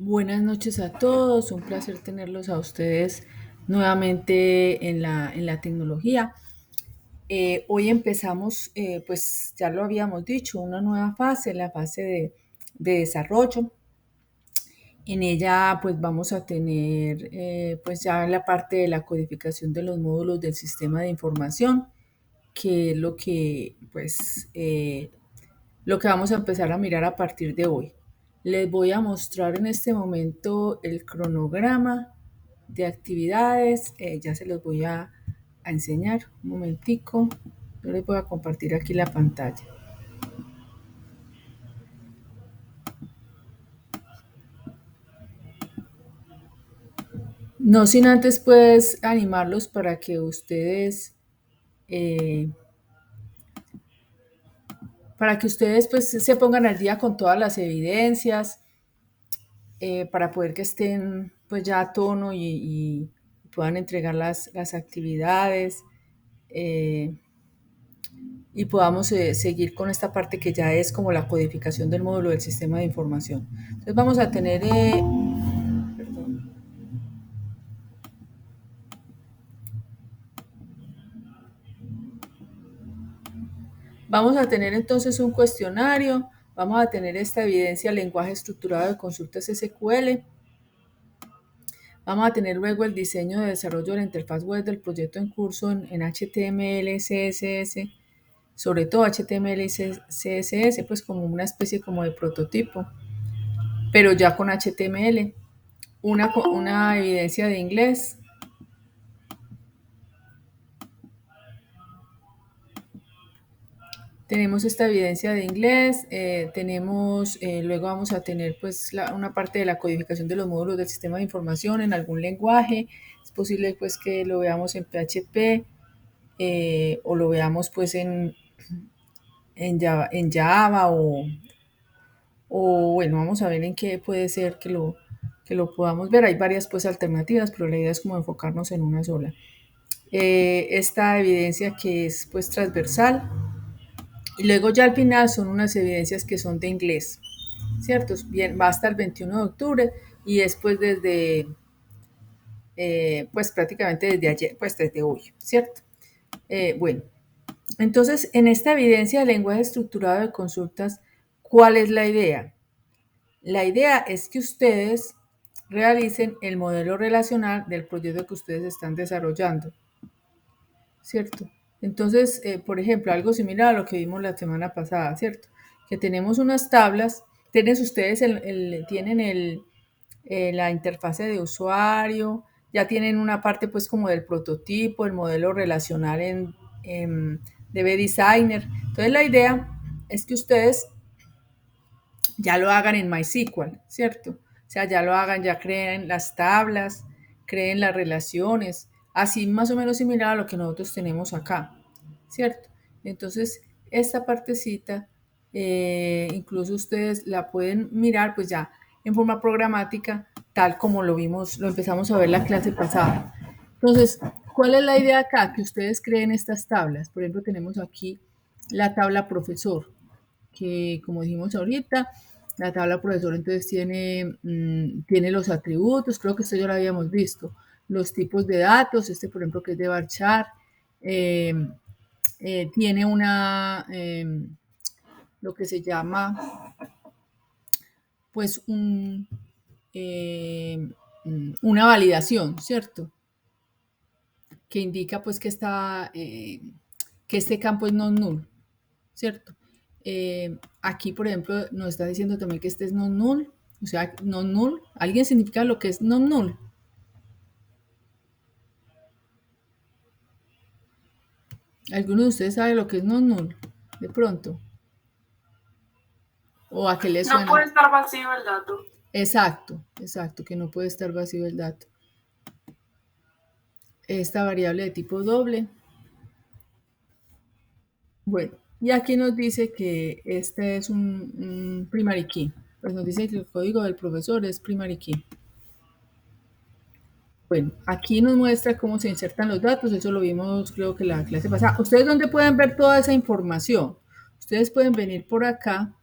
Buenas noches a todos, un placer tenerlos a ustedes nuevamente en la tecnología. Hoy empezamos, pues ya lo habíamos dicho, una nueva fase, la fase de desarrollo. En ella pues vamos a tener pues ya la parte de la codificación de los módulos del sistema de información, que es lo que lo que vamos a empezar a mirar a partir de hoy. Les voy a mostrar en este momento el cronograma de actividades. Ya se los voy a enseñar un momentico. Yo les voy a compartir aquí la pantalla. No sin antes pues animarlos eh, para que ustedes pues se pongan al día con todas las evidencias, para poder que estén pues ya a tono y puedan entregar las actividades, eh, y podamos seguir con esta parte que ya es como la codificación del módulo del sistema de información. Entonces vamos a tener entonces un cuestionario, vamos a tener esta evidencia lenguaje estructurado de consultas SQL, vamos a tener luego el diseño de desarrollo de la interfaz web del proyecto en curso en HTML, CSS, sobre todo HTML y CSS, pues como una especie como de prototipo, pero ya con HTML, una evidencia de inglés. Tenemos esta evidencia de inglés, luego vamos a tener pues una parte de la codificación de los módulos del sistema de información en algún lenguaje. Es posible pues que lo veamos en PHP, o lo veamos pues en Java o bueno, vamos a ver en qué puede ser que lo podamos ver. Hay varias pues alternativas, pero la idea es como enfocarnos en una sola. Esta evidencia que es pues transversal, y luego ya al final son unas evidencias que son de inglés, ¿cierto? Bien, va hasta el 21 de octubre y después pues prácticamente desde ayer, pues desde hoy, ¿cierto? Bueno, entonces en esta evidencia de lenguaje estructurado de consultas, ¿cuál es la idea? La idea es que ustedes realicen el modelo relacional del proyecto que ustedes están desarrollando, ¿cierto? Entonces, por ejemplo, algo similar a lo que vimos la semana pasada, ¿cierto? Que tenemos unas tablas, tienen ustedes la interfase de usuario, ya tienen una parte pues como del prototipo, el modelo relacional en DB Designer. Entonces la idea es que ustedes ya lo hagan en MySQL, ¿cierto? O sea, ya lo hagan, ya creen las tablas, creen las relaciones, así más o menos similar a lo que nosotros tenemos acá, ¿cierto? Entonces, esta partecita, incluso ustedes la pueden mirar pues ya en forma programática, tal como lo vimos, lo empezamos a ver la clase pasada. Entonces, ¿cuál es la idea acá? Que ustedes creen estas tablas. Por ejemplo, tenemos aquí la tabla profesor, que como dijimos ahorita, la tabla profesor entonces tiene los atributos, creo que esto ya lo habíamos visto, los tipos de datos, este por ejemplo que es de varchar, eh, tiene lo que se llama pues eh, una validación, ¿cierto? Que indica pues que este campo es non null, ¿cierto? Aquí, por ejemplo, nos está diciendo también que este es non null, o sea, non null. ¿Alguien significa lo que es non null? ¿Alguno de ustedes sabe lo que es non null? De pronto. ¿O a qué le No suena? puede estar vacío el dato. Exacto, exacto, que no puede estar vacío el dato. Esta variable de tipo doble. Bueno, y aquí nos dice que este es un primary key. Pues nos dice que el código del profesor es primary key. Bueno, aquí nos muestra cómo se insertan los datos, eso lo vimos creo que la clase pasada. ¿Ustedes dónde pueden ver toda esa información? Ustedes pueden venir por acá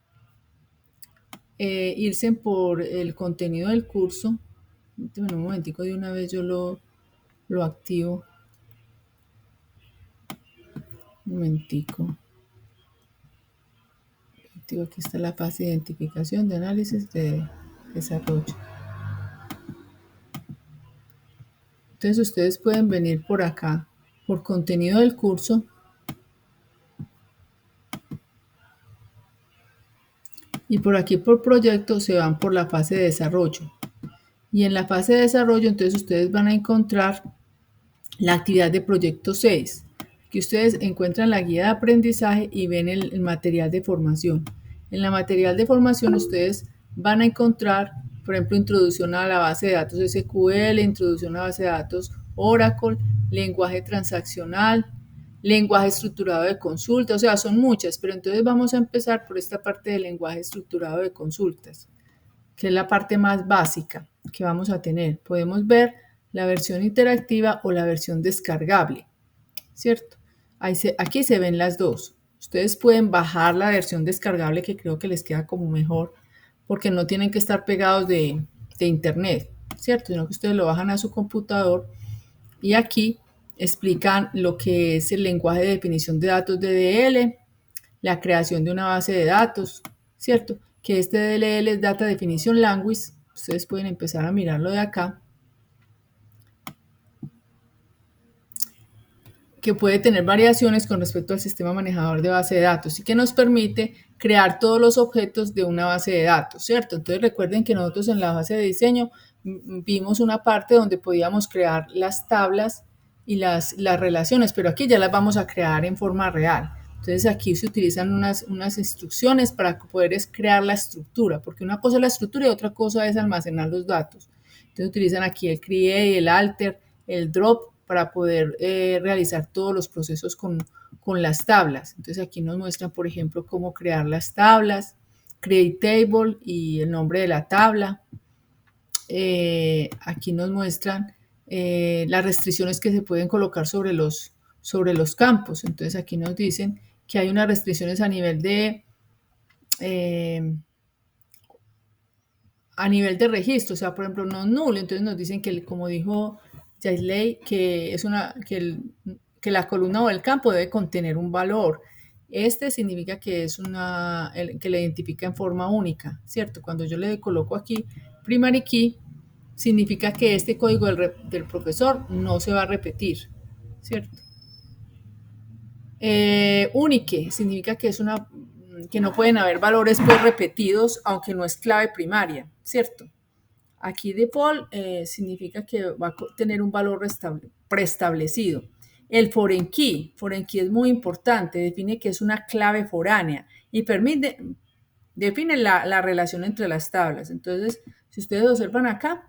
irse por el contenido del curso. Permíteme un momentico, de una vez yo lo activo. Un momentico. Aquí está la fase de identificación, de análisis, de desarrollo. Entonces ustedes pueden venir por acá, por contenido del curso, y por aquí por proyecto se van por la fase de desarrollo. Y en la fase de desarrollo, entonces ustedes van a encontrar la actividad de proyecto 6, que ustedes encuentran la guía de aprendizaje y ven el material de formación. En la material de formación ustedes van a encontrar, por ejemplo, introducción a la base de datos SQL, introducción a la base de datos Oracle, lenguaje transaccional, lenguaje estructurado de consulta, o sea, son muchas, pero entonces vamos a empezar por esta parte del lenguaje estructurado de consultas, que es la parte más básica que vamos a tener. Podemos ver la versión interactiva o la versión descargable, ¿cierto? Aquí se ven las dos. Ustedes pueden bajar la versión descargable, que creo que les queda como mejor, porque no tienen que estar pegados de internet, ¿cierto? Sino que ustedes lo bajan a su computador y aquí explican lo que es el lenguaje de definición de datos DDL, la creación de una base de datos, ¿cierto? Que este DLL es Data Definition Language. Ustedes pueden empezar a mirarlo de acá, que puede tener variaciones con respecto al sistema manejador de base de datos y que nos permite crear todos los objetos de una base de datos, ¿cierto? Entonces recuerden que nosotros en la base de diseño vimos una parte donde podíamos crear las tablas y las relaciones, pero aquí ya las vamos a crear en forma real. Entonces aquí se utilizan unas instrucciones para poder crear la estructura, porque una cosa es la estructura y otra cosa es almacenar los datos. Entonces utilizan aquí el create, el alter, el drop para poder realizar todos los procesos con las tablas. Entonces aquí nos muestran, por ejemplo, cómo crear las tablas, create table y el nombre de la tabla. Aquí nos muestran las restricciones que se pueden colocar sobre los campos. Entonces aquí nos dicen que hay unas restricciones a nivel de registro, o sea, por ejemplo, no nulo. Entonces nos dicen que, como dijo Jaisley, que la columna o el campo debe contener un valor. Este significa que que le identifica en forma única, ¿cierto? Cuando yo le coloco aquí primary key, significa que este código del profesor no se va a repetir, ¿cierto? Unique significa que no pueden haber valores pues repetidos, aunque no es clave primaria, ¿cierto? Aquí default significa que va a tener un valor preestablecido. El foreign key es muy importante, define que es una clave foránea y define la relación entre las tablas. Entonces, si ustedes observan acá,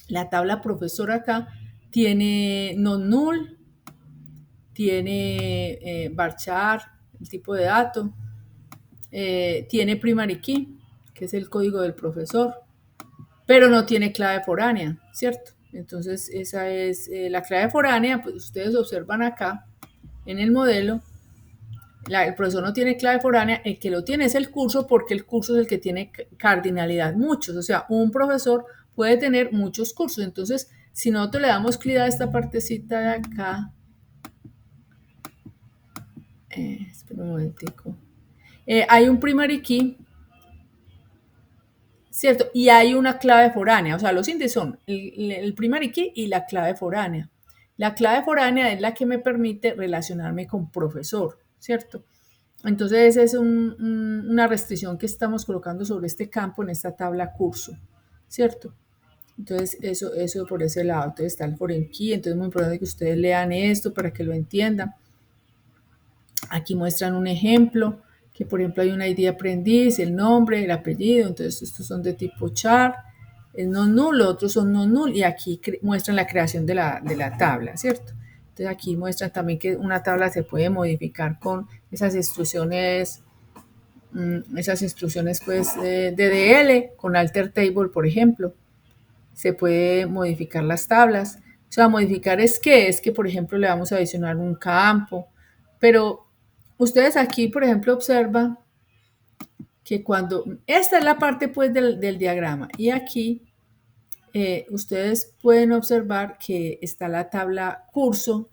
la tabla profesor acá tiene non-null, tiene varchar, el tipo de dato, tiene primary key, que es el código del profesor, pero no tiene clave foránea, ¿cierto? Entonces, esa es la clave foránea, pues ustedes observan acá en el modelo, el profesor no tiene clave foránea, el que lo tiene es el curso, porque el curso es el que tiene cardinalidad, muchos, o sea, un profesor puede tener muchos cursos. Entonces, si nosotros le damos clic a esta partecita de acá, espera un momentico, hay un primary key, ¿cierto? Y hay una clave foránea, o sea, los índices son el primary key y la clave foránea. La clave foránea es la que me permite relacionarme con profesor, ¿cierto? Entonces, esa es una restricción que estamos colocando sobre este campo en esta tabla curso, ¿cierto? Entonces, eso por ese lado. Entonces, está el foreign key. Entonces, es muy importante que ustedes lean esto para que lo entiendan. Aquí muestran un ejemplo, que por ejemplo hay un ID aprendiz, el nombre, el apellido. Entonces, estos son de tipo char, es no null, otros son no null, y aquí muestran la creación de la tabla, ¿cierto? Entonces, aquí muestran también que una tabla se puede modificar con esas instrucciones pues DDL, con alter table, por ejemplo. Se puede modificar las tablas. O sea, modificar es que, por ejemplo, le vamos a adicionar un campo. Pero ustedes aquí, por ejemplo, observan que cuando, esta es la parte pues del diagrama, y aquí ustedes pueden observar que está la tabla curso,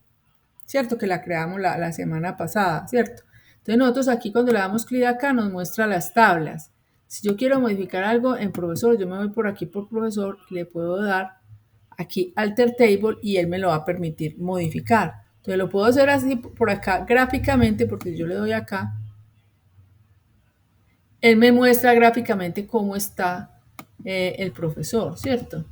¿cierto? Que la creamos la semana pasada, ¿cierto? Entonces nosotros aquí cuando le damos clic acá nos muestra las tablas. Si yo quiero modificar algo en profesor, yo me voy por aquí por profesor y le puedo dar aquí Alter Table y él me lo va a permitir modificar. Entonces lo puedo hacer así por acá gráficamente porque yo le doy acá. Él me muestra gráficamente cómo está el profesor, ¿cierto?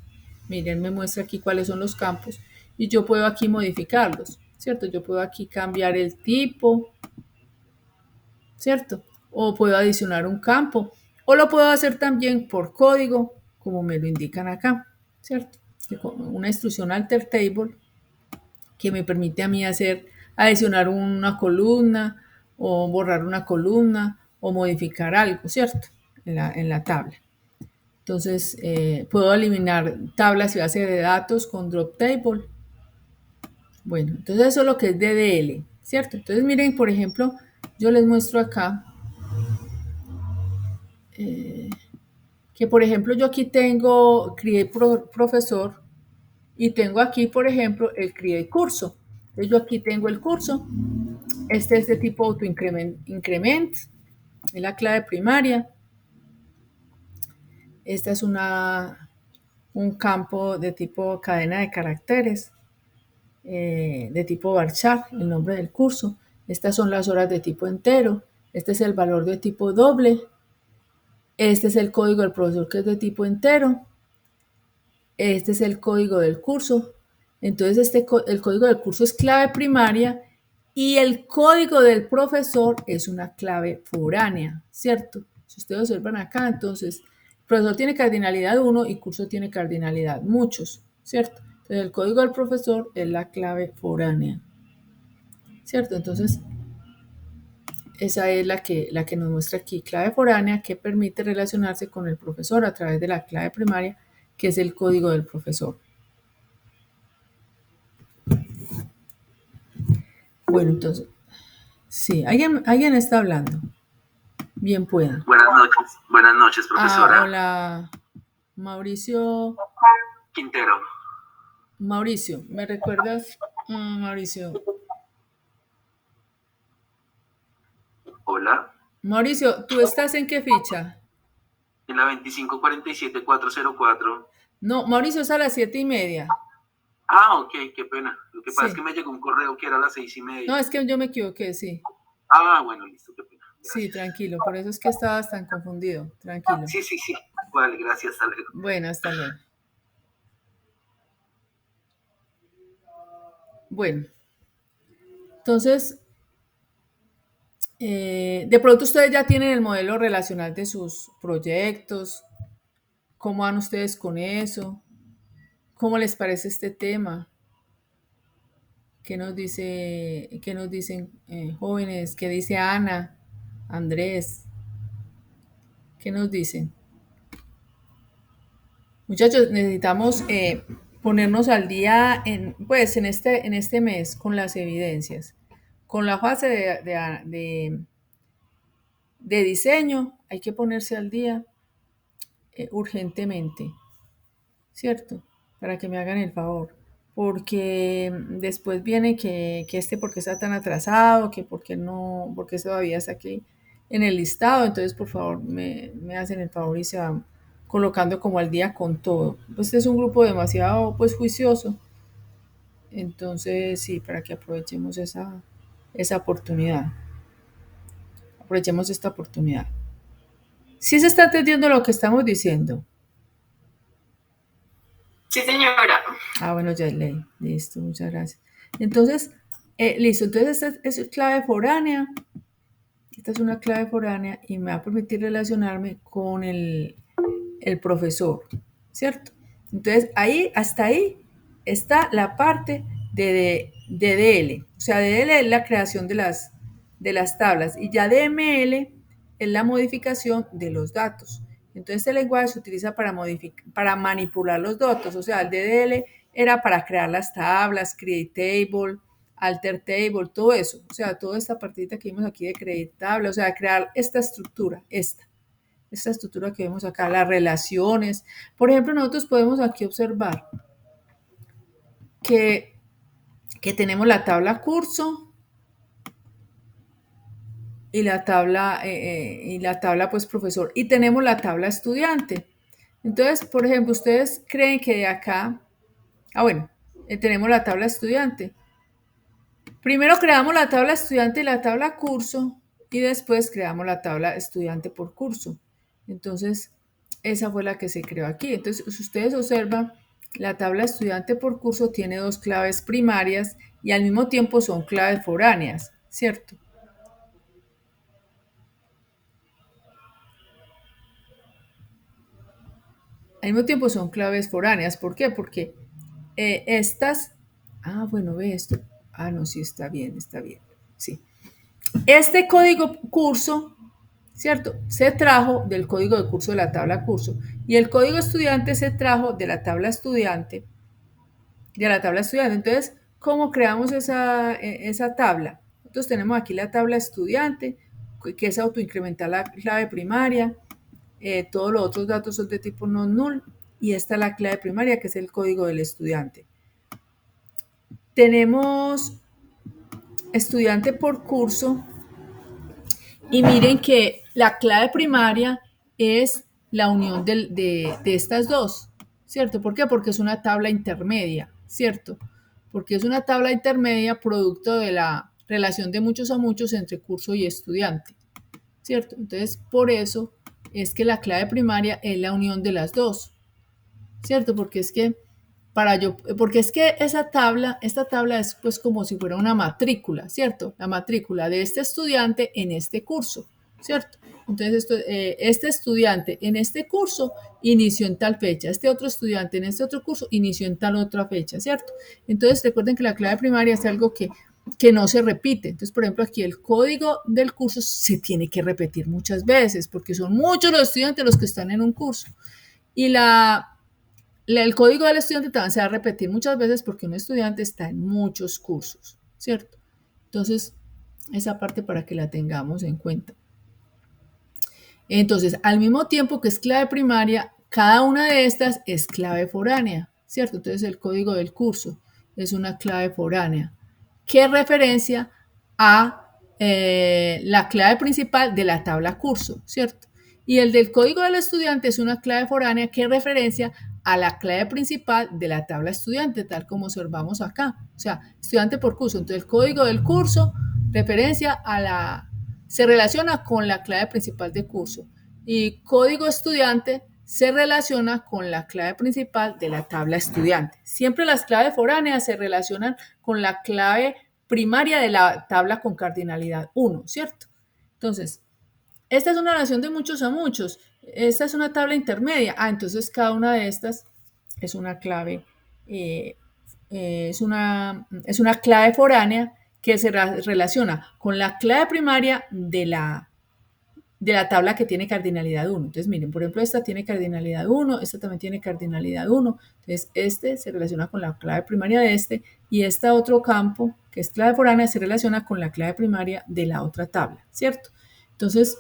Miren, me muestra aquí cuáles son los campos y yo puedo aquí modificarlos, ¿cierto? Yo puedo aquí cambiar el tipo, ¿cierto? O puedo adicionar un campo o lo puedo hacer también por código, como me lo indican acá, ¿cierto? Una instrucción alter table que me permite a mí adicionar una columna o borrar una columna o modificar algo, ¿cierto? En la tabla. Entonces, puedo eliminar tablas y bases de datos con drop table. Bueno, entonces eso es lo que es DDL, ¿cierto? Entonces, miren, por ejemplo, yo les muestro acá que, por ejemplo, yo aquí tengo Create Profesor y tengo aquí, por ejemplo, el Create Curso. Entonces, yo aquí tengo el curso. Este es de tipo auto-increment, es la clave primaria. Esta es un campo de tipo cadena de caracteres, de tipo varchar, el nombre del curso. Estas son las horas de tipo entero. Este es el valor de tipo doble. Este es el código del profesor que es de tipo entero. Este es el código del curso. Entonces, el código del curso es clave primaria y el código del profesor es una clave foránea, ¿cierto? Si ustedes observan acá, entonces, el profesor tiene cardinalidad 1 y curso tiene cardinalidad muchos, ¿cierto? Entonces, el código del profesor es la clave foránea, ¿cierto? Entonces, esa es la que nos muestra aquí, clave foránea, que permite relacionarse con el profesor a través de la clave primaria, que es el código del profesor. Bueno, entonces, sí, alguien está hablando. Bien pueda. Buenas noches, profesora. Hola, Mauricio. Quintero. Mauricio, ¿me recuerdas? Mauricio. Hola. Mauricio, ¿tú estás en qué ficha? En la 2547404. No, Mauricio es a las 7:30. Ah, ok, qué pena. Lo que pasa es que Sí. me llegó un correo que era a las 6:30. No, es que yo me equivoqué, sí. Ah, bueno, listo, qué pena. Sí, Gracias. tranquilo, por eso es que estabas tan confundido. Tranquilo. Sí. Vale, gracias, hasta luego. Bueno, hasta luego. Bueno, entonces, de pronto ustedes ya tienen el modelo relacional de sus proyectos. ¿Cómo van ustedes con eso? ¿Cómo les parece este tema? Qué nos dicen jóvenes? ¿Qué dice Ana, Andrés? ¿Qué nos dicen? Muchachos, necesitamos ponernos al día pues, en este mes con las evidencias. Con la fase de diseño hay que ponerse al día urgentemente, ¿cierto? Para que me hagan el favor. Porque después viene que este porque está tan atrasado, que porque no, porque todavía está aquí en el listado. Entonces, por favor, me hacen el favor y se van colocando como al día con todo. Pues este es un grupo demasiado pues juicioso. Entonces, sí, para que aprovechemos esa oportunidad. Aprovechemos esta oportunidad. Sí se está entendiendo lo que estamos diciendo. Sí, señora. Bueno, ya leí. Listo, muchas gracias. Entonces, listo. Entonces, esta es clave foránea. Esta es una clave foránea y me va a permitir relacionarme con el profesor, ¿cierto? Entonces, hasta ahí está la parte de DDL. O sea, DDL es la creación de las tablas y ya DML es la modificación de los datos. Entonces, este lenguaje se utiliza para manipular los datos. O sea, el DDL era para crear las tablas, create table, alter table, todo eso. O sea, toda esta partita que vimos aquí de create table, o sea, crear esta estructura, esta. esta estructura que vemos acá, las relaciones. Por ejemplo, nosotros podemos aquí observar que, que tenemos la tabla curso y la tabla pues profesor, y tenemos la tabla estudiante. Entonces, por ejemplo, ustedes creen que de acá, bueno, tenemos la tabla estudiante. Primero creamos la tabla estudiante y la tabla curso y después creamos la tabla estudiante por curso. Entonces, esa fue la que se creó aquí. Entonces, si ustedes observan, la tabla estudiante por curso tiene dos claves primarias y al mismo tiempo son claves foráneas, ¿cierto? Al mismo tiempo son claves foráneas. ¿Por qué? Porque estas... bueno, ve esto. No, sí, está bien, está bien. Sí. Este código curso, ¿cierto? Se trajo del código de curso de la tabla curso y el código estudiante se trajo de la tabla estudiante, Entonces, ¿cómo creamos esa tabla? Nosotros tenemos aquí la tabla estudiante, que es autoincrementar la clave primaria, todos los otros datos son de tipo non-null y esta es la clave primaria, que es el código del estudiante. Tenemos estudiante por curso y miren que la clave primaria es la unión de estas dos, ¿cierto? ¿Por qué? Porque es una tabla intermedia, ¿cierto? Porque es una tabla intermedia producto de la relación de muchos a muchos entre curso y estudiante, ¿cierto? Entonces, por eso es que la clave primaria es la unión de las dos, ¿cierto? Porque es que esta tabla es pues como si fuera una matrícula, ¿cierto? La matrícula de este estudiante en este curso, ¿cierto? Entonces, este estudiante en este curso inició en tal fecha, este otro estudiante en este otro curso inició en tal otra fecha, ¿cierto? Entonces, recuerden que la clave primaria es algo que no se repite. Entonces, por ejemplo, aquí el código del curso se tiene que repetir muchas veces porque son muchos los estudiantes los que están en un curso. Y el código del estudiante también se va a repetir muchas veces porque un estudiante está en muchos cursos, ¿cierto? Entonces, esa parte para que la tengamos en cuenta. Entonces, al mismo tiempo que es clave primaria, cada una de estas es clave foránea, ¿cierto? Entonces, el código del curso es una clave foránea que referencia a la clave principal de la tabla curso, ¿cierto? Y el del código del estudiante es una clave foránea que referencia a la clave principal de la tabla estudiante, tal como observamos acá. O sea, estudiante por curso. Entonces, el código del curso referencia se relaciona con la clave principal de curso. Y código estudiante se relaciona con la clave principal de la tabla estudiante. Siempre las claves foráneas se relacionan con la clave primaria de la tabla con cardinalidad 1, ¿cierto? Entonces, esta es una relación de muchos a muchos. Esta es una tabla intermedia. Entonces cada una de estas es una clave, es una clave foránea que se relaciona con la clave primaria de la tabla que tiene cardinalidad 1. Entonces, miren, por ejemplo, esta tiene cardinalidad 1, esta también tiene cardinalidad 1. Entonces, este se relaciona con la clave primaria de este y este otro campo, que es clave foránea, se relaciona con la clave primaria de la otra tabla, ¿cierto? Entonces,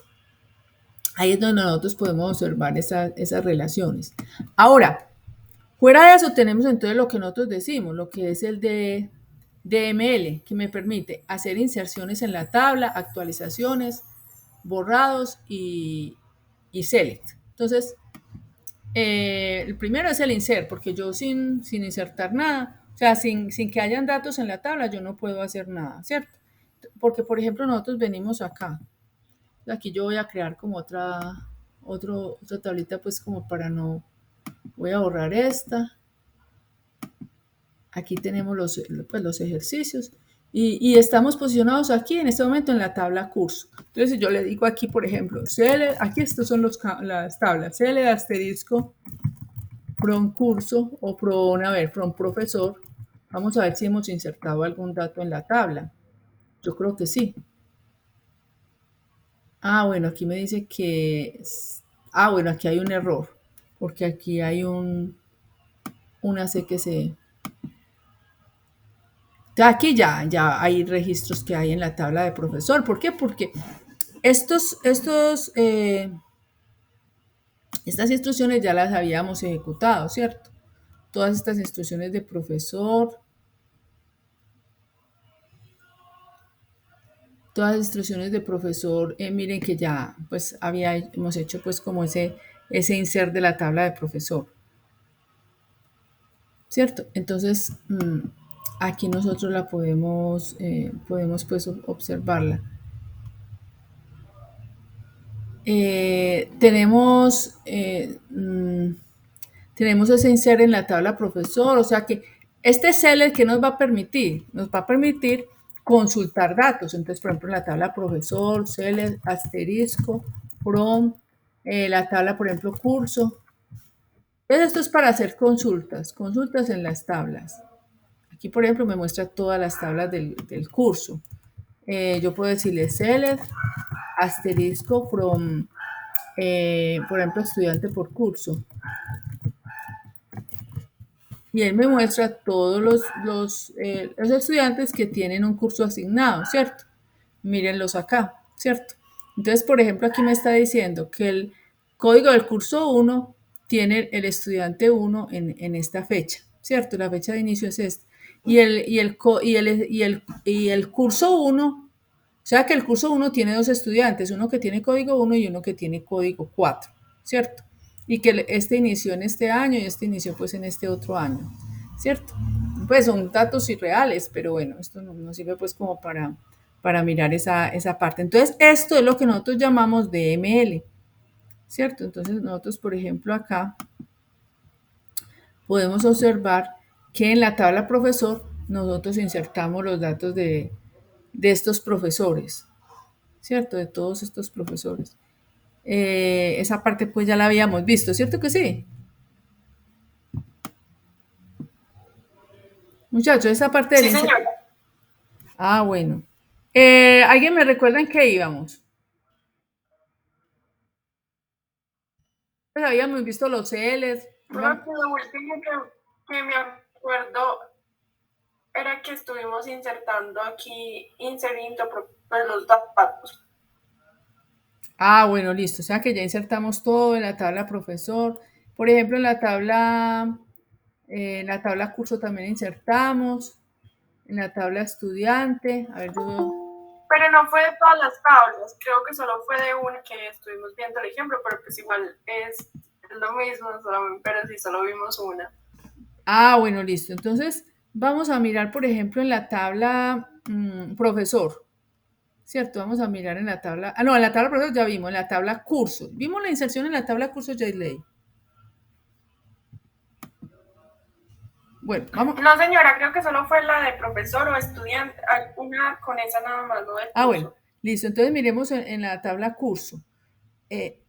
ahí es donde nosotros podemos observar esas relaciones. Ahora, fuera de eso tenemos entonces lo que nosotros decimos, lo que es el de DML, que me permite hacer inserciones en la tabla, actualizaciones, borrados y select. Entonces, el primero es el insert, porque yo sin insertar nada, o sea, sin que hayan datos en la tabla, yo no puedo hacer nada, ¿cierto? Porque, por ejemplo, nosotros venimos acá. Aquí yo voy a crear como otra tablita, pues como para no... Voy a borrar esta. Aquí tenemos los ejercicios. Y estamos posicionados aquí en este momento en la tabla curso. Entonces, si yo le digo aquí, por ejemplo, aquí estos son las tablas. CL asterisco from curso o from profesor. Vamos a ver si hemos insertado algún dato en la tabla. Yo creo que sí. Bueno, aquí me dice que... bueno, aquí hay un error. Porque aquí hay una C que se... Aquí ya hay registros que hay en la tabla de profesor. ¿Por qué? Porque estos Estas instrucciones ya las habíamos ejecutado, ¿cierto? Todas estas instrucciones de profesor, todas las instrucciones de profesor, miren que ya pues hemos hecho pues como ese insert de la tabla de profesor, ¿cierto? Entonces aquí nosotros la podemos pues observarla. Tenemos ese insert en la tabla profesor, o sea que este seller que nos va a permitir consultar datos. Entonces, por ejemplo, en la tabla profesor, seller, asterisco, from, la tabla, por ejemplo, curso. Entonces, esto es para hacer consultas en las tablas. Aquí, por ejemplo, me muestra todas las tablas del curso. Yo puedo decirle seller, asterisco, from, por ejemplo, estudiante por curso. Y él me muestra todos los estudiantes que tienen un curso asignado, ¿cierto? Mírenlos acá, ¿cierto? Entonces, por ejemplo, aquí me está diciendo que el código del curso 1 tiene el estudiante 1 en esta fecha, ¿cierto? La fecha de inicio es esta. Y el curso 1, o sea que el curso 1 tiene dos estudiantes, uno que tiene código 1 y uno que tiene código 4, ¿cierto? Y que este inició en este año y este inició pues en este otro año, ¿cierto? Pues son datos irreales, pero bueno, esto nos sirve pues como para mirar esa parte. Entonces, esto es lo que nosotros llamamos DML, ¿cierto? Entonces, nosotros, por ejemplo, acá podemos observar que en la tabla profesor nosotros insertamos los datos de estos profesores, ¿cierto? De todos estos profesores. Esa parte pues ya la habíamos visto, ¿cierto que sí? Muchachos, esa parte del Sí, insert. señora. Ah, bueno. ¿Alguien me recuerda en qué íbamos? Pues habíamos visto los Ls. Creo que lo último que me acuerdo era que estuvimos insertando aquí, inseriendo pues, los datos. Ah, bueno, listo. O sea que ya insertamos todo en la tabla profesor. Por ejemplo, en la tabla curso también insertamos. En la tabla estudiante. A ver, Pero no fue de todas las tablas, creo que solo fue de una que estuvimos viendo el ejemplo, pero pues igual es lo mismo, pero sí solo vimos una. Ah, bueno, listo. Entonces, vamos a mirar, por ejemplo, en la tabla profesor. ¿Cierto? Vamos a mirar en la tabla. Ah, no, en la tabla profesor ya vimos, en la tabla curso. Vimos la inserción en la tabla curso JLay. Bueno, vamos. No, señora, creo que solo fue la de profesor o estudiante, una con esa nada más, no del Ah, bueno, curso. listo. Entonces miremos en la tabla curso. Eh,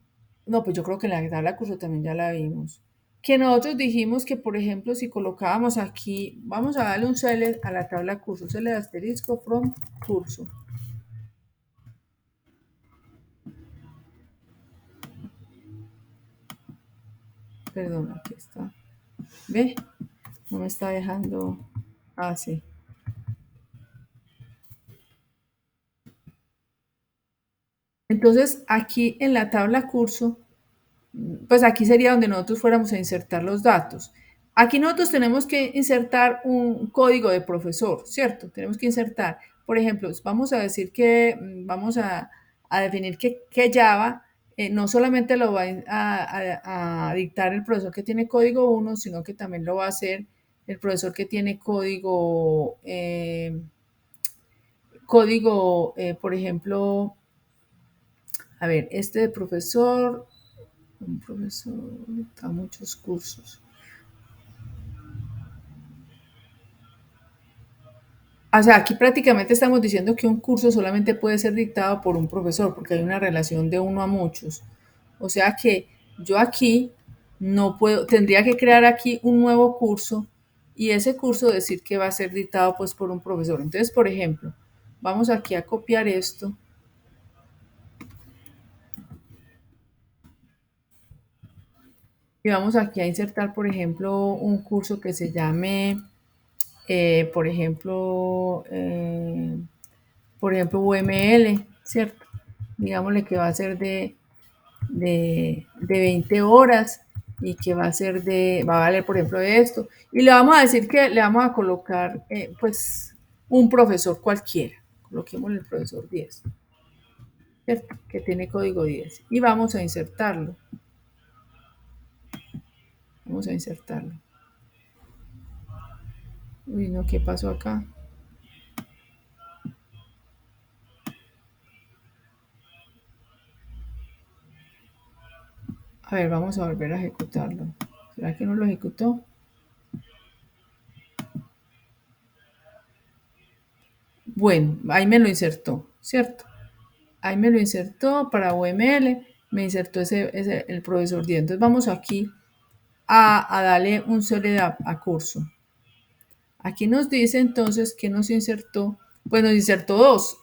no, pues yo creo que en la tabla curso también ya la vimos. Que nosotros dijimos que, por ejemplo, si colocábamos aquí, vamos a darle un select a la tabla curso, select asterisco from curso. Perdón, aquí está. ¿Ve? No me está dejando. Ah, sí. Entonces, aquí en la tabla curso, pues aquí sería donde nosotros fuéramos a insertar los datos. Aquí nosotros tenemos que insertar un código de profesor, ¿cierto? Tenemos que insertar, por ejemplo, vamos a decir que vamos a definir que Java no solamente lo va a dictar el profesor que tiene código 1, sino que también lo va a hacer el profesor que tiene código, por ejemplo, a ver, este de profesor, un profesor da muchos cursos. O sea, aquí prácticamente estamos diciendo que un curso solamente puede ser dictado por un profesor, porque hay una relación de uno a muchos. O sea que yo aquí no puedo, tendría que crear aquí un nuevo curso y ese curso decir que va a ser dictado pues por un profesor. Entonces, por ejemplo, vamos aquí a copiar esto y vamos aquí a insertar, un curso que se llame, por ejemplo, UML, ¿cierto? Digámosle que va a ser de 20 horas y que va a ser va a valer, por ejemplo, de esto. Y le vamos a decir que le vamos a colocar, pues, un profesor cualquiera. Coloquemos el profesor 10, ¿cierto? Que tiene código 10. Y vamos a insertarlo. Vamos a insertarlo. Uy, no, ¿qué pasó acá? A ver, vamos a volver a ejecutarlo. ¿Será que no lo ejecutó? Bueno, ahí me lo insertó, ¿cierto? Ahí me lo insertó para UML, me insertó el profesor 10. Entonces vamos aquí a darle un select a curso. Aquí nos dice entonces que nos insertó, pues nos insertó dos.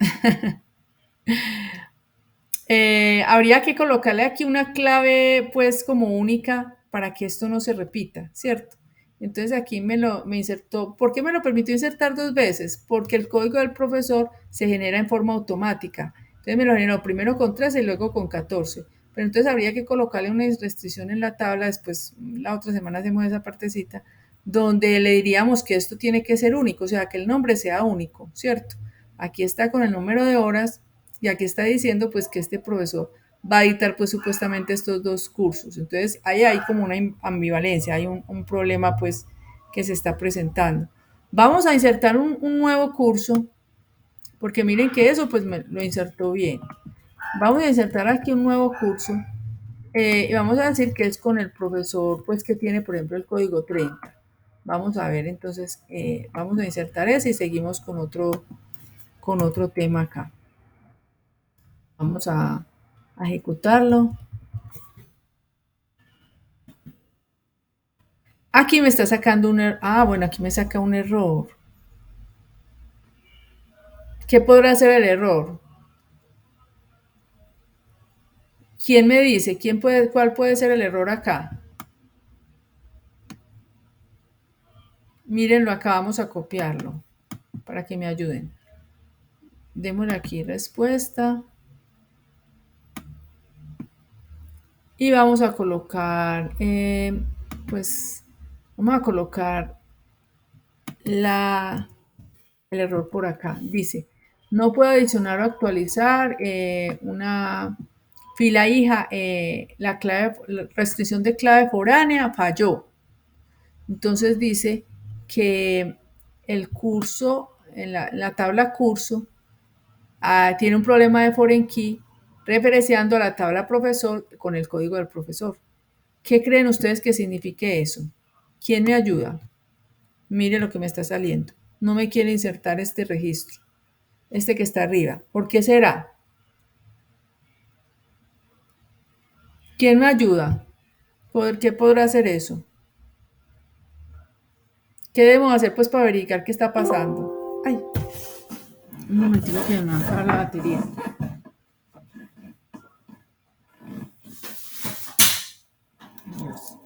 Habría que colocarle aquí una clave pues como única para que esto no se repita, ¿cierto? Entonces aquí me insertó. ¿Por qué me lo permitió insertar dos veces? Porque el código del profesor se genera en forma automática. Entonces me lo generó primero con 13 y luego con 14. Pero entonces habría que colocarle una restricción en la tabla, después la otra semana hacemos esa partecita, donde le diríamos que esto tiene que ser único, o sea, que el nombre sea único, ¿cierto? Aquí está con el número de horas y aquí está diciendo pues que este profesor va a dictar pues supuestamente estos dos cursos. Entonces ahí hay como una ambivalencia, hay un problema pues que se está presentando. Vamos a insertar un nuevo curso, porque miren que eso pues me lo insertó bien. Vamos a insertar aquí un nuevo curso y vamos a decir que es con el profesor pues que tiene por ejemplo el código 30. Vamos a ver entonces, vamos a insertar ese y seguimos con otro tema acá. Vamos a ejecutarlo. Aquí me está sacando un error. Ah, bueno, aquí me saca un error. ¿Qué podrá ser el error? ¿Quién me dice? ¿Cuál puede ser el error acá? Mírenlo acá, vamos a copiarlo para que me ayuden. Démosle aquí respuesta. Y vamos a colocar, pues, vamos a colocar el error por acá. Dice, no puedo adicionar o actualizar una fila hija, la restricción de clave foránea falló. Entonces dice que el curso, en la tabla curso, tiene un problema de foreign key referenciando a la tabla profesor con el código del profesor. ¿Qué creen ustedes que signifique eso? ¿Quién me ayuda? Mire lo que me está saliendo. No me quiere insertar este registro, este que está arriba. ¿Por qué será? ¿Quién me ayuda? ¿Qué podrá hacer eso? ¿Qué debemos hacer pues para verificar qué está pasando? Ay, un momentito que me acaba la batería. Dios.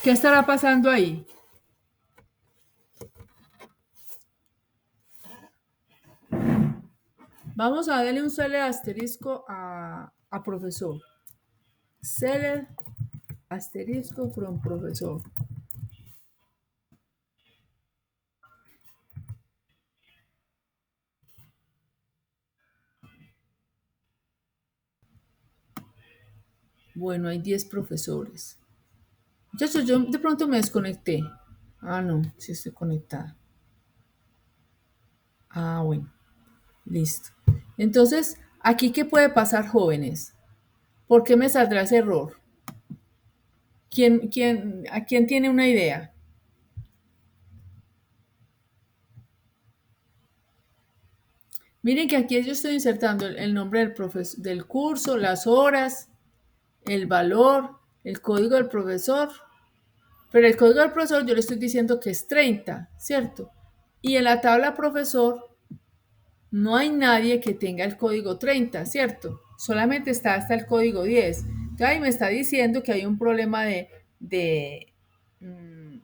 ¿Qué estará pasando ahí? Vamos a darle un select asterisco a profesor. Select asterisco from profesor. Bueno, hay 10 profesores. Muchachos, yo de pronto me desconecté. Ah, no, sí estoy conectada. Ah, bueno, listo. Entonces, ¿aquí qué puede pasar, jóvenes? ¿Por qué me saldrá ese error? ¿A quién tiene una idea? Miren que aquí yo estoy insertando el nombre del curso, las horas, el valor, el código del profesor. Pero el código del profesor yo le estoy diciendo que es 30, ¿cierto? Y en la tabla profesor no hay nadie que tenga el código 30, ¿cierto? Solamente está hasta el código 10. Entonces ahí me está diciendo que hay un problema de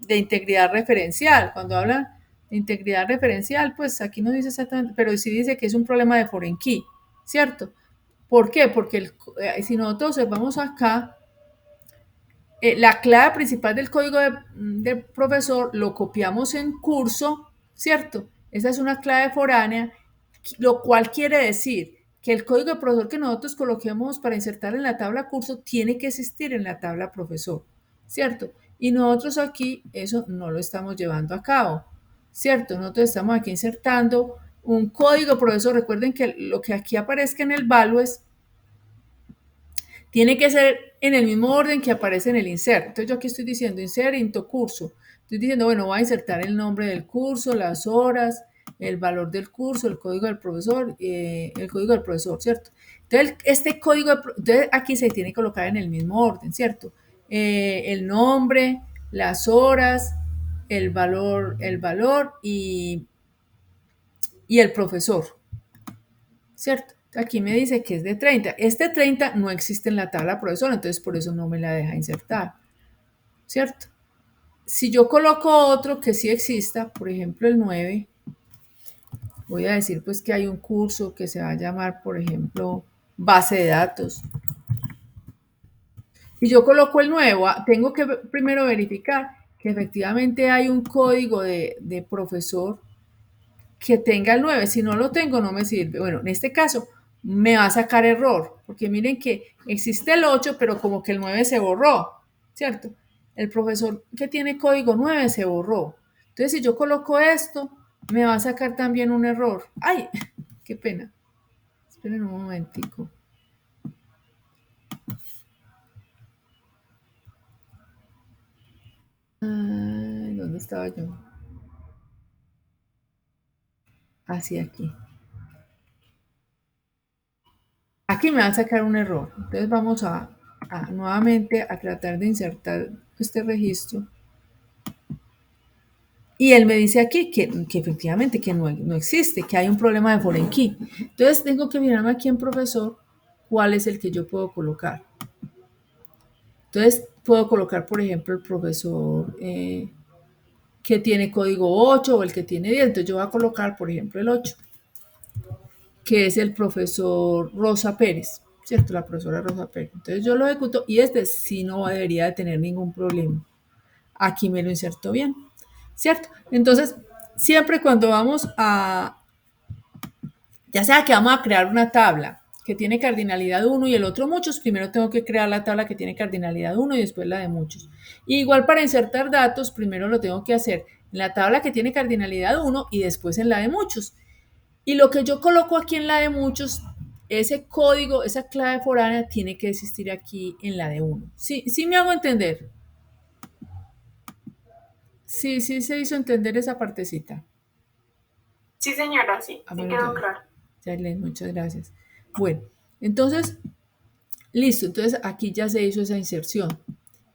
integridad referencial. Cuando hablan de integridad referencial, pues aquí no dice exactamente, pero sí dice que es un problema de foreign key, ¿cierto? ¿Por qué? Porque si nosotros observamos acá, la clave principal del código del profesor lo copiamos en curso, ¿cierto? Esa es una clave foránea, lo cual quiere decir que el código de profesor que nosotros coloquemos para insertar en la tabla curso tiene que existir en la tabla profesor, ¿cierto? Y nosotros aquí eso no lo estamos llevando a cabo, ¿cierto? Nosotros estamos aquí insertando un código profesor. Recuerden que lo que aquí aparezca en el values tiene que ser en el mismo orden que aparece en el insert. Entonces yo aquí estoy diciendo insert into curso. Estoy diciendo, bueno, voy a insertar el nombre del curso, las horas, el valor del curso, el código del profesor, ¿cierto? Entonces, este código, entonces aquí se tiene que colocar en el mismo orden, ¿cierto? El nombre, las horas, el valor y el profesor, ¿cierto? Aquí me dice que es de 30. Este 30 no existe en la tabla profesor, entonces por eso no me la deja insertar, ¿cierto? Si yo coloco otro que sí exista, por ejemplo el 9, voy a decir pues que hay un curso que se va a llamar, por ejemplo, base de datos. Y yo coloco el nuevo, tengo que primero verificar que efectivamente hay un código de profesor que tenga el 9. Si no lo tengo, no me sirve. Bueno, en este caso me va a sacar error, porque miren que existe el 8, pero como que el 9 se borró, ¿cierto? El profesor que tiene código 9 se borró. Entonces, si yo coloco esto, me va a sacar también un error. ¡Ay! ¡Qué pena! Esperen un momentico. Ay, ¿dónde estaba yo? Así aquí. Aquí me va a sacar un error. Entonces vamos a nuevamente a tratar de insertar este registro. Y él me dice aquí que efectivamente que no existe, que hay un problema de foreign key. Entonces tengo que mirarme aquí en profesor cuál es el que yo puedo colocar. Entonces puedo colocar, por ejemplo, el profesor que tiene código 8 o el que tiene 10. Entonces yo voy a colocar, por ejemplo, el 8, que es el profesor Rosa Pérez, ¿cierto? La profesora Rosa Pérez. Entonces yo lo ejecuto y este sí no debería de tener ningún problema. Aquí me lo inserto bien, ¿cierto? Entonces, siempre cuando vamos ya sea que vamos a crear una tabla que tiene cardinalidad 1 y el otro muchos, primero tengo que crear la tabla que tiene cardinalidad 1 y después la de muchos. Igual para insertar datos, primero lo tengo que hacer en la tabla que tiene cardinalidad 1 y después en la de muchos. Y lo que yo coloco aquí en la de muchos, ese código, esa clave foránea, tiene que existir aquí en la de 1. ¿Sí, sí me hago entender? Sí, sí se hizo entender esa partecita. Sí, señora, sí, sí Bueno, quedó claro. ya muchas gracias. Bueno, entonces, listo, entonces aquí ya se hizo esa inserción.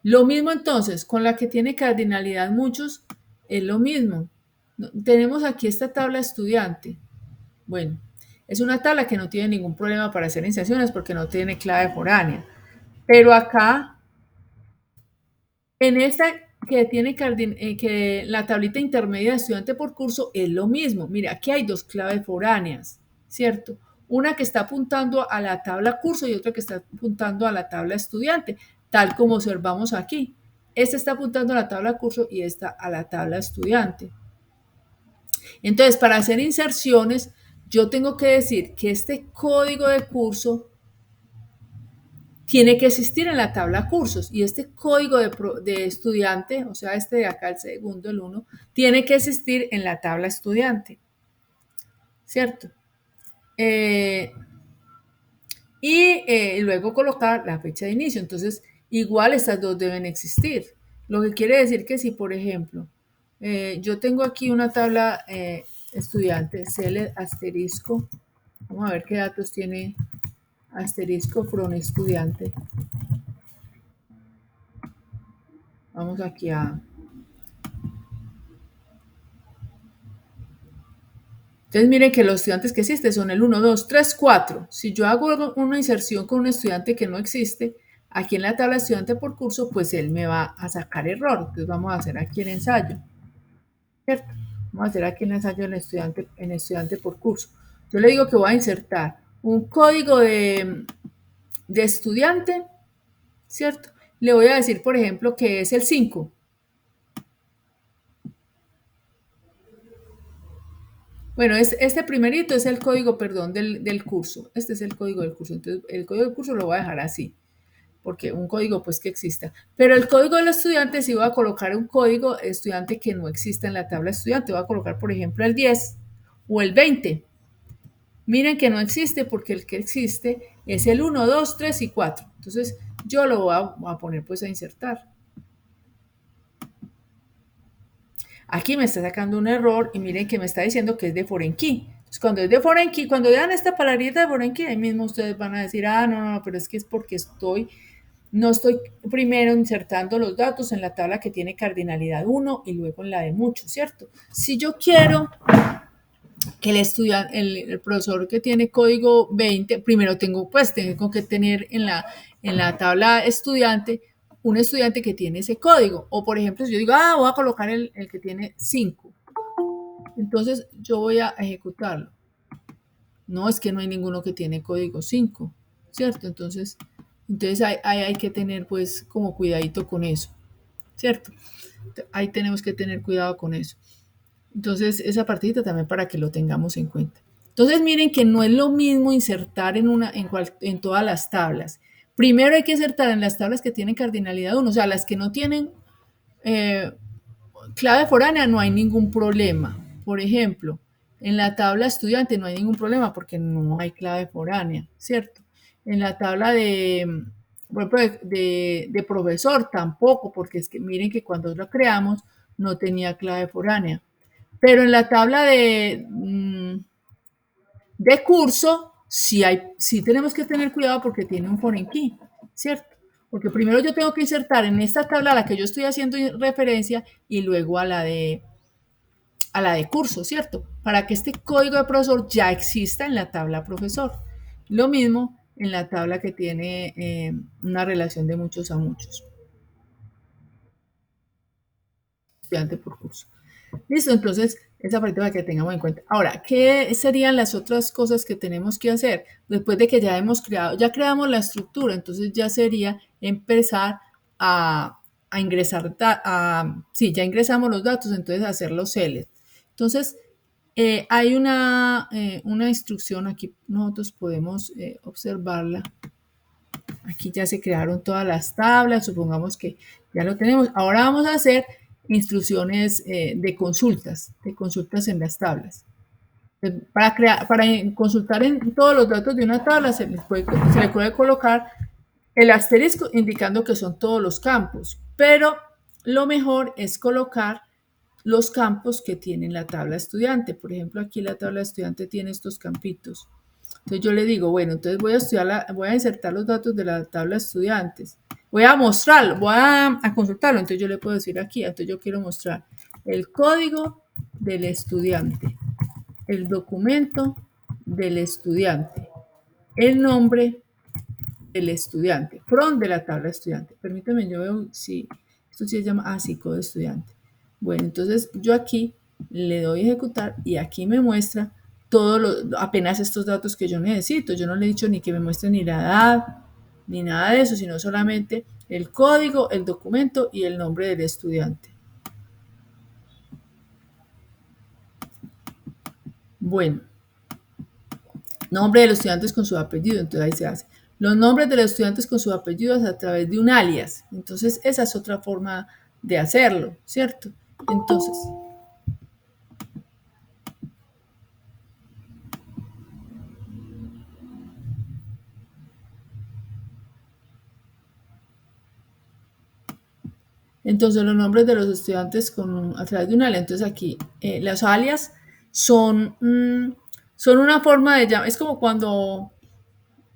Lo mismo entonces, con la que tiene cardinalidad muchos, es lo mismo. Tenemos aquí esta tabla estudiante. Bueno, es una tabla que no tiene ningún problema para hacer inserciones porque no tiene clave foránea. Pero acá, en esta que tiene que la tablita intermedia de estudiante por curso es lo mismo. Mira, aquí hay dos claves foráneas, ¿cierto? Una que está apuntando a la tabla curso y otra que está apuntando a la tabla estudiante, tal como observamos aquí. Esta está apuntando a la tabla curso y esta a la tabla estudiante. Entonces, para hacer inserciones, yo tengo que decir que este código de curso tiene que existir en la tabla cursos y este código de estudiante, o sea, este de acá, el segundo, el 1, tiene que existir en la tabla estudiante, ¿cierto? Y luego colocar la fecha de inicio. Entonces, igual estas dos deben existir. Lo que quiere decir que si, por ejemplo, yo tengo aquí una tabla estudiante, CL asterisco, vamos a ver qué datos tiene asterisco from estudiante. Vamos aquí a... Entonces miren que los estudiantes que existen son el 1, 2, 3, 4. Si yo hago una inserción con un estudiante que no existe, aquí en la tabla estudiante por curso, pues él me va a sacar error. Entonces vamos a hacer aquí el ensayo, ¿cierto? Vamos a hacer aquí el ensayo en estudiante por curso. Yo le digo que voy a insertar un código de estudiante, ¿cierto? Le voy a decir, por ejemplo, que es el 5. Bueno, este primerito es el código, perdón, del curso. Este es el código del curso. Entonces, el código del curso lo voy a dejar así, porque un código pues que exista. Pero el código del estudiante sí voy a colocar un código estudiante que no exista en la tabla estudiante. Voy a colocar, por ejemplo, el 10 o el 20. Miren que no existe porque el que existe es el 1, 2, 3 y 4. Entonces, yo lo voy a poner pues a insertar. Aquí me está sacando un error y miren que me está diciendo que es de foreign key. Entonces, cuando es de foreign key, cuando vean esta palabrita de foreign key, ahí mismo ustedes van a decir, no, pero es que es porque no estoy primero insertando los datos en la tabla que tiene cardinalidad 1 y luego en la de muchos, ¿cierto? Si yo quiero que el profesor que tiene código 20, primero tengo que tener en la tabla estudiante un estudiante que tiene ese código. O por ejemplo, si yo digo, voy a colocar el que tiene 5. Entonces yo voy a ejecutarlo. No, es que no hay ninguno que tiene código 5, ¿cierto? Entonces hay que tener pues como cuidadito con eso, ¿cierto? Ahí tenemos que tener cuidado con eso. Entonces, esa partidita también para que lo tengamos en cuenta. Entonces, miren que no es lo mismo insertar en todas las tablas. Primero hay que insertar en las tablas que tienen cardinalidad 1, o sea, las que no tienen eh, clave foránea no hay ningún problema. Por ejemplo, en la tabla estudiante no hay ningún problema porque no hay clave foránea, ¿cierto? En la tabla de profesor tampoco, porque es que miren que cuando lo creamos no tenía clave foránea. Pero en la tabla de curso sí tenemos que tener cuidado porque tiene un foreign key, ¿cierto? Porque primero yo tengo que insertar en esta tabla a la que yo estoy haciendo referencia y luego a la de curso, ¿cierto? Para que este código de profesor ya exista en la tabla profesor. Lo mismo en la tabla que tiene una relación de muchos a muchos. Estudiante por curso. Listo, entonces esa parte para que tengamos en cuenta. Ahora, ¿qué serían las otras cosas que tenemos que hacer? Después de que ya creamos la estructura, entonces ya sería empezar a ingresar, ya ingresamos los datos, entonces hacer los select. Entonces, hay una instrucción aquí, nosotros podemos observarla. Aquí ya se crearon todas las tablas, supongamos que ya lo tenemos. Ahora vamos a hacer instrucciones de consultas en las tablas. Para consultar en todos los datos de una tabla se le puede colocar el asterisco indicando que son todos los campos, pero lo mejor es colocar los campos que tiene la tabla estudiante. Por ejemplo, aquí la tabla estudiante tiene estos campitos. Entonces yo le digo, bueno, entonces voy a insertar los datos de la tabla estudiantes. Voy a mostrarlo, voy a consultarlo. Entonces yo le puedo decir aquí, entonces yo quiero mostrar el código del estudiante, el documento del estudiante, el nombre del estudiante, from de la tabla estudiante. Permítame, yo veo si esto se llama, sí, código estudiante. Bueno, entonces yo aquí le doy a ejecutar y aquí me muestra apenas estos datos que yo necesito. Yo no le he dicho ni que me muestre ni la edad, ni nada de eso, sino solamente el código, el documento y el nombre del estudiante. Bueno, nombre de los estudiantes con su apellido, entonces ahí se hace. Los nombres de los estudiantes con sus apellidos a través de un alias. Entonces, esa es otra forma de hacerlo, ¿cierto? Entonces los nombres de los estudiantes a través de un alias. Entonces aquí los alias son una forma de llamar. Es como cuando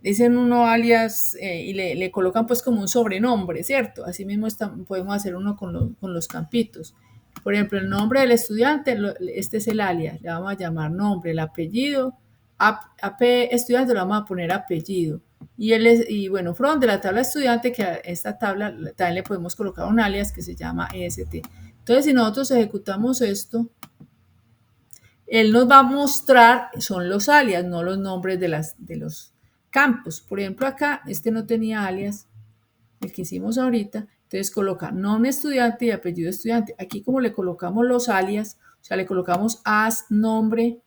dicen uno alias y le colocan pues como un sobrenombre, ¿cierto? Así mismo podemos hacer uno con los campitos. Por ejemplo, el nombre del estudiante, este es el alias, le vamos a llamar nombre, el apellido, AP estudiante, le vamos a poner apellido. Y bueno, from de la tabla estudiante, que a esta tabla también le podemos colocar un alias que se llama EST. Entonces, si nosotros ejecutamos esto, él nos va a mostrar, son los alias, no los nombres de los campos. Por ejemplo, acá este no tenía alias, el que hicimos ahorita, entonces coloca nombre estudiante y apellido estudiante. Aquí como le colocamos los alias, o sea, le colocamos as nombre,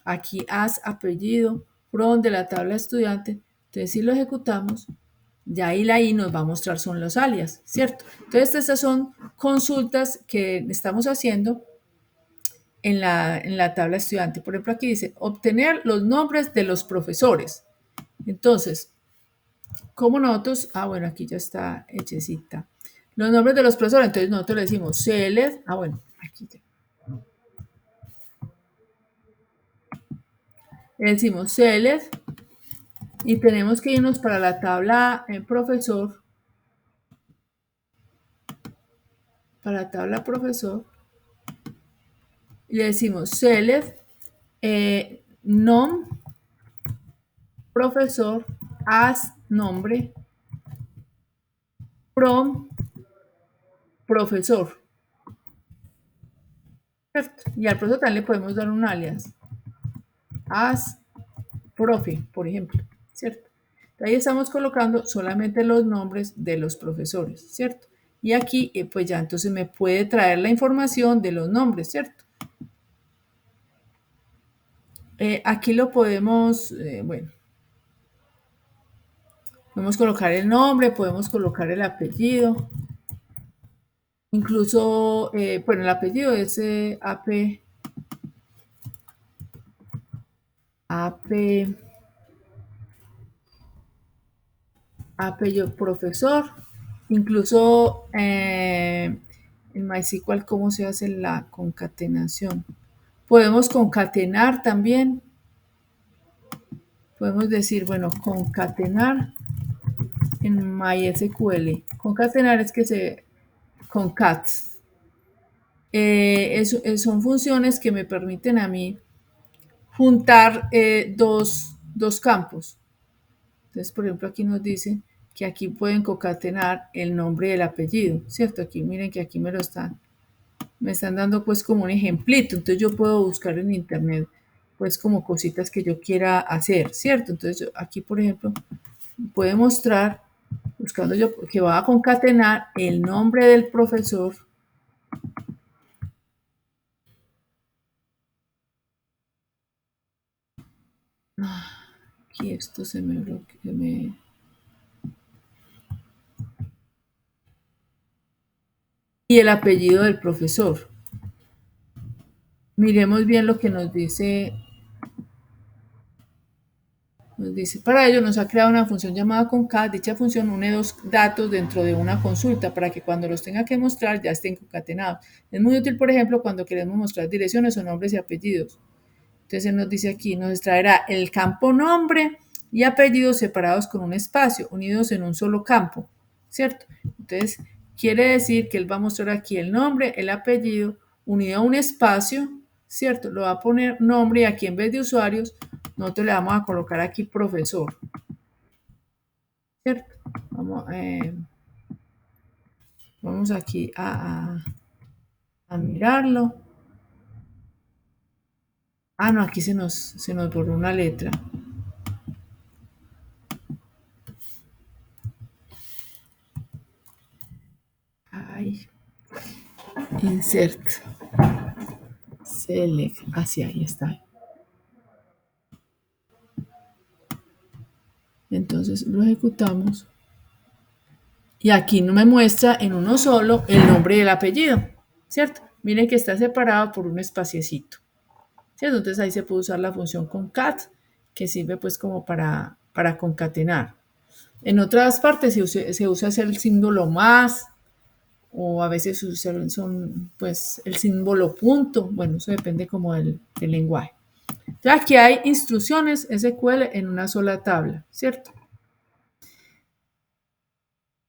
aquí as apellido, from de la tabla estudiante, entonces si lo ejecutamos, ya ahí la I nos va a mostrar son los alias, ¿cierto? Entonces estas son consultas que estamos haciendo en la tabla estudiante. Por ejemplo, aquí dice obtener los nombres de los profesores. Entonces, como nosotros, bueno, aquí ya está hechecita. Los nombres de los profesores, entonces nosotros le decimos select, bueno, aquí ya. Le decimos select y tenemos que irnos para la tabla profesor, para la tabla profesor, y le decimos select nom profesor as nombre from profesor. ¿Cierto? Y al profesor también le podemos dar un alias. As profe, por ejemplo. ¿Cierto? Ahí estamos colocando solamente los nombres de los profesores, ¿cierto? Y aquí, pues ya entonces me puede traer la información de los nombres, ¿cierto? Aquí lo podemos, bueno, podemos colocar el nombre, podemos colocar el apellido. Incluso, bueno, el apellido es apellido profesor. Incluso en MySQL, ¿cómo se hace la concatenación? Podemos concatenar también. Podemos decir, bueno, concatenar en MySQL. Concatenar es que se concats. Son funciones que me permiten a mí juntar dos campos. Entonces, por ejemplo, aquí nos dice que aquí pueden concatenar el nombre y el apellido, ¿cierto? Aquí miren que aquí me están dando pues como un ejemplito. Entonces yo puedo buscar en internet pues como cositas que yo quiera hacer, ¿cierto? Entonces yo aquí, por ejemplo, puede mostrar, buscando yo, que va a concatenar el nombre del profesor. Aquí esto se me bloquea, y el apellido del profesor. Miremos bien lo que nos dice. Nos dice, para ello nos ha creado una función llamada concat. Dicha función une dos datos dentro de una consulta para que cuando los tenga que mostrar ya estén concatenados. Es muy útil, por ejemplo, cuando queremos mostrar direcciones o nombres y apellidos. Entonces él nos dice aquí, nos extraerá el campo nombre y apellidos separados con un espacio, unidos en un solo campo, ¿cierto? Entonces quiere decir que él va a mostrar aquí el nombre, el apellido, unido a un espacio, ¿cierto? Lo va a poner nombre y aquí en vez de usuarios, nosotros le vamos a colocar aquí profesor, ¿cierto? Vamos aquí a mirarlo. No, aquí se nos borró una letra. Ay, insert, select, hacia ahí está. Entonces lo ejecutamos. Y aquí no me muestra en uno solo el nombre y el apellido, ¿cierto? Miren que está separado por un espaciecito, ¿cierto? Entonces ahí se puede usar la función concat, que sirve pues como para concatenar. En otras partes se usa el símbolo más, o a veces son pues el símbolo punto, bueno, eso depende como del lenguaje. Entonces aquí hay instrucciones SQL en una sola tabla, ¿cierto?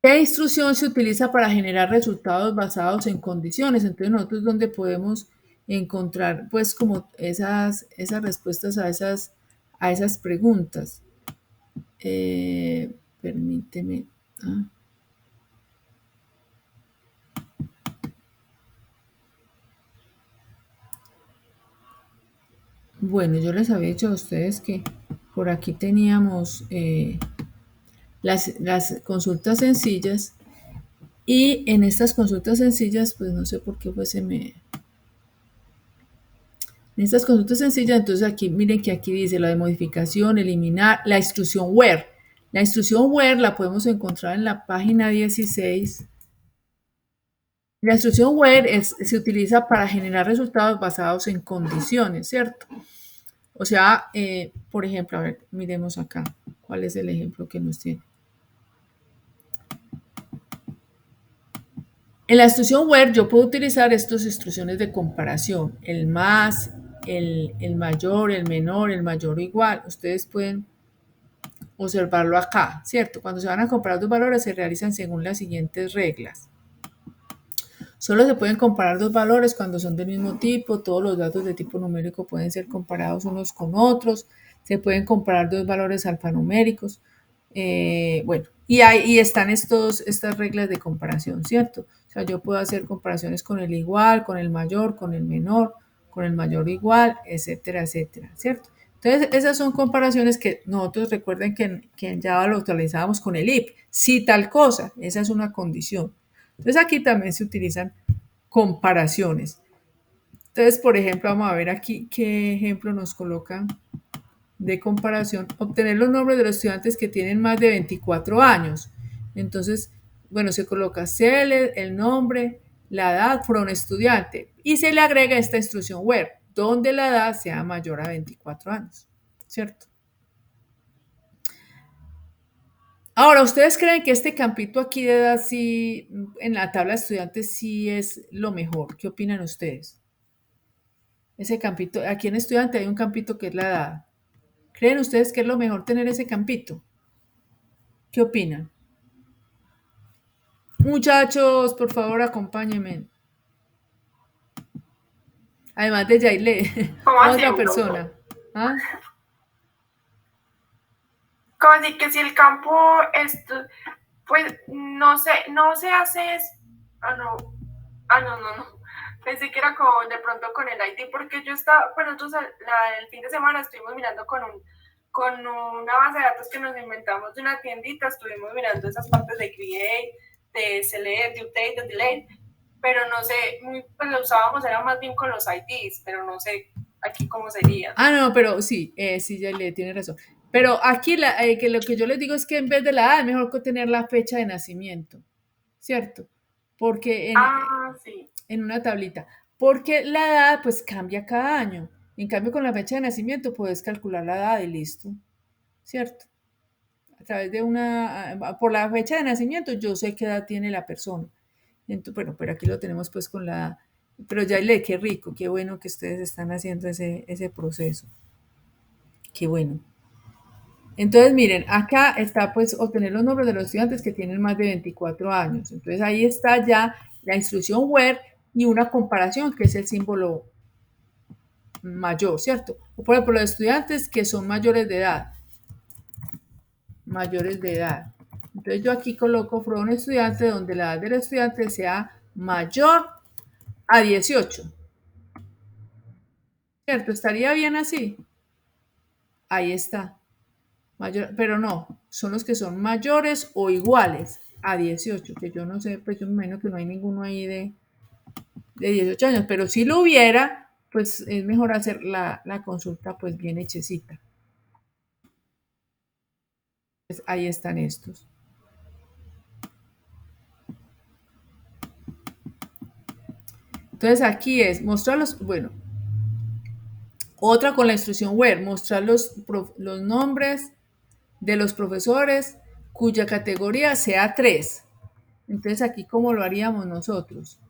¿Qué instrucción se utiliza para generar resultados basados en condiciones? Entonces nosotros donde podemos encontrar pues como esas respuestas a esas preguntas. Permíteme. Bueno, yo les había dicho a ustedes que por aquí teníamos las consultas sencillas y en estas consultas sencillas, pues no sé por qué fue se me... En estas consultas sencillas, entonces aquí miren que aquí dice la de modificación, eliminar, la instrucción where. La instrucción where la podemos encontrar en la página 16. La instrucción where se utiliza para generar resultados basados en condiciones, ¿cierto? O sea, por ejemplo, a ver, miremos acá. ¿Cuál es el ejemplo que nos tiene? En la instrucción where yo puedo utilizar estas instrucciones de comparación. El más, el mayor, el menor, el mayor o igual. Ustedes pueden observarlo acá, ¿cierto? Cuando se van a comparar dos valores se realizan según las siguientes reglas. Solo se pueden comparar dos valores cuando son del mismo tipo, todos los datos de tipo numérico pueden ser comparados unos con otros, se pueden comparar dos valores alfanuméricos, bueno, y están estas reglas de comparación, ¿cierto? O sea, yo puedo hacer comparaciones con el igual, con el mayor, con el menor, con el mayor igual, etcétera, etcétera, ¿cierto? Entonces, esas son comparaciones que nosotros recuerden que en Java lo utilizábamos con el if, si tal cosa, esa es una condición. Entonces aquí también se utilizan comparaciones. Entonces, por ejemplo, vamos a ver aquí qué ejemplo nos colocan de comparación. Obtener los nombres de los estudiantes que tienen más de 24 años. Entonces, bueno, se coloca el nombre, la edad, from estudiante y se le agrega esta instrucción where, donde la edad sea mayor a 24 años, ¿cierto? Ahora, ¿ustedes creen que este campito aquí de edad sí, en la tabla de estudiantes sí es lo mejor? ¿Qué opinan ustedes? Ese campito, aquí en estudiante hay un campito que es la edad. ¿Creen ustedes que es lo mejor tener ese campito? ¿Qué opinan? Muchachos, por favor, acompáñenme. Además de Yaile, ¿Cómo así, otra Bruno? persona. ¿Ah? ¿Cómo así que si el campo pues no se hace ah no, no. Pensé que era con de pronto con el ID porque yo estaba, pues nosotros el fin de semana estuvimos mirando con una base de datos que nos inventamos de una tiendita, estuvimos mirando esas partes de create, de select, de update, de delete, pero no sé, pues lo usábamos era más bien con los IDs, pero no sé aquí cómo sería. Ah, no, pero sí, sí, Yaile tiene razón. Pero aquí que lo que yo les digo es que en vez de la edad es mejor que tener la fecha de nacimiento, ¿cierto? Porque Ah, sí. en una tablita. Porque la edad pues cambia cada año. En cambio, con la fecha de nacimiento puedes calcular la edad y listo, ¿cierto? A través de por la fecha de nacimiento yo sé qué edad tiene la persona. Entonces, bueno, pero aquí lo tenemos pues con la... Pero ya le, qué rico, qué bueno que ustedes están haciendo ese proceso. Qué bueno. Entonces, miren, acá está pues obtener los nombres de los estudiantes que tienen más de 24 años. Entonces ahí está ya la instrucción where y una comparación que es el símbolo mayor, ¿cierto? O por ejemplo, los estudiantes que son mayores de edad. Mayores de edad. Entonces yo aquí coloco from estudiante donde la edad del estudiante sea mayor a 18. ¿Cierto? ¿Estaría bien así? Ahí está. Mayor, pero no, son los que son mayores o iguales a 18, que yo no sé, pues yo me imagino que no hay ninguno ahí de 18 años, pero si lo hubiera, pues es mejor hacer la consulta pues bien hechecita. Pues ahí están estos. Entonces aquí es mostrarlos, bueno, otra con la instrucción where, mostrar los nombres de los profesores cuya categoría sea 3. Entonces aquí, ¿cómo lo haríamos nosotros?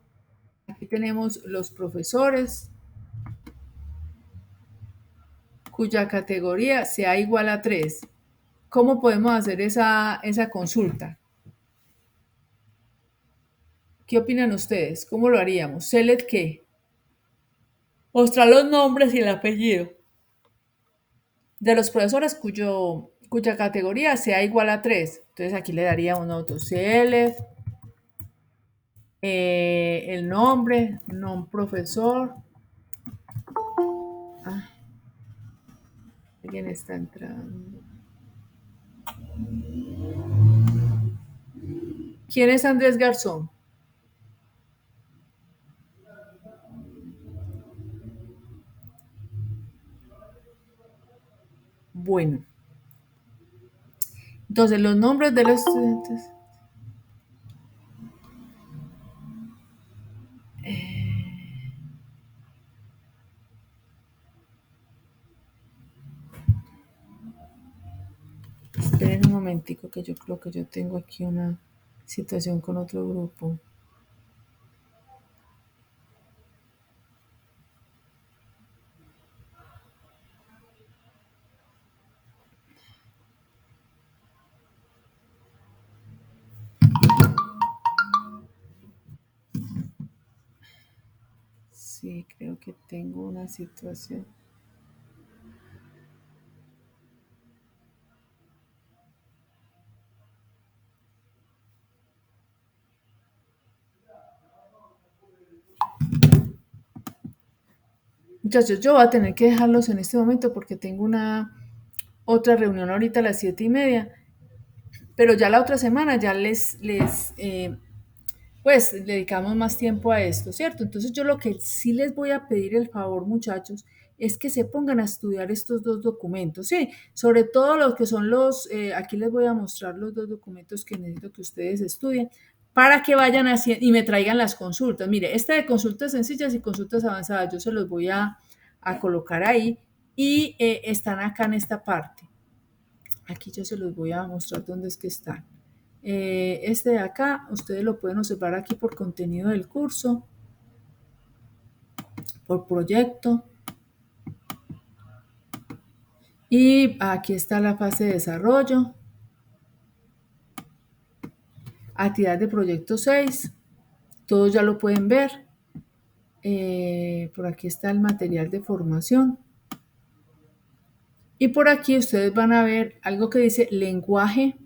Aquí tenemos los profesores cuya categoría sea igual a 3. ¿Cómo podemos hacer esa consulta? ¿Qué opinan ustedes? ¿Cómo lo haríamos? ¿Select qué? Mostrar los nombres y el apellido de los profesores cuya categoría sea igual a 3. Entonces aquí le daríamos nosotros select, el nombre, non profesor. Alguien está entrando. ¿Quién es Andrés Garzón? Bueno, entonces los nombres de los estudiantes. Esperen un momentico que yo creo que yo tengo aquí una situación con otro grupo. Sí, creo que tengo una situación. Muchachos, yo voy a tener que dejarlos en este momento porque tengo una otra reunión ahorita a las 7:30, pero ya la otra semana ya pues le dedicamos más tiempo a esto, ¿cierto? Entonces yo lo que sí les voy a pedir el favor, muchachos, es que se pongan a estudiar estos dos documentos, ¿sí? Sobre todo los que son aquí les voy a mostrar los dos documentos que necesito que ustedes estudien para que vayan haciendo y me traigan las consultas. Mire, este de consultas sencillas y consultas avanzadas, yo se los voy a colocar ahí y están acá en esta parte. Aquí yo se los voy a mostrar dónde es que están. Este de acá, ustedes lo pueden observar aquí por contenido del curso, por proyecto. Y aquí está la fase de desarrollo. Actividad de proyecto 6. Todos ya lo pueden ver. Por aquí está el material de formación. Y por aquí ustedes van a ver algo que dice lenguaje,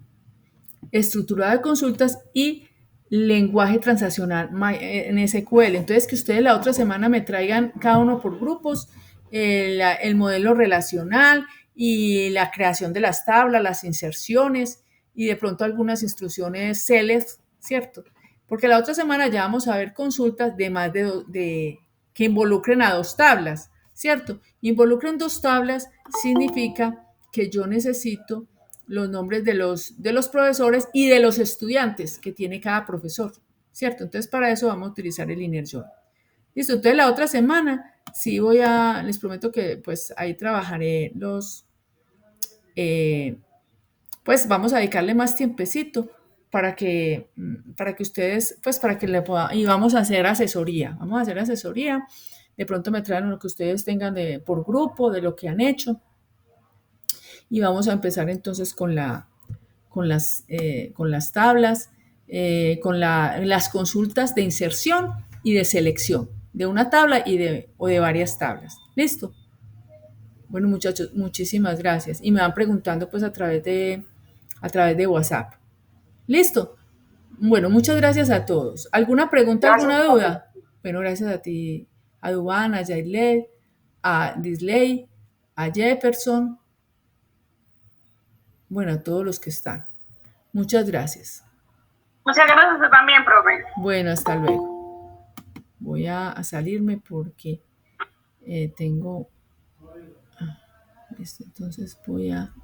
estructura de consultas y lenguaje transaccional en SQL. Entonces, que ustedes la otra semana me traigan cada uno por grupos el modelo relacional y la creación de las tablas, las inserciones y de pronto algunas instrucciones select, ¿cierto? Porque la otra semana ya vamos a ver consultas de más que involucren a dos tablas, ¿cierto? Involucren dos tablas significa que yo necesito los nombres de los profesores y de los estudiantes que tiene cada profesor, ¿cierto? Entonces, para eso vamos a utilizar el Inner Join. Listo, entonces la otra semana sí les prometo que pues ahí trabajaré pues vamos a dedicarle más tiempecito para que ustedes, pues para que le puedan, y vamos a hacer asesoría, de pronto me traen lo que ustedes tengan por grupo, de lo que han hecho, y vamos a empezar entonces con las tablas, las consultas de inserción y de selección de una tabla o de varias tablas. ¿Listo? Bueno, muchachos, muchísimas gracias. Y me van preguntando pues a través de WhatsApp. ¿Listo? Bueno, muchas gracias a todos. ¿Alguna pregunta, Gracias, alguna profe. duda? Bueno, gracias a ti, a Dubán, a Yailed, a Disley, a Jefferson, bueno, a todos los que están. Muchas gracias. Muchas gracias también, profe. Bueno, hasta luego. Voy a salirme porque tengo... Entonces voy a...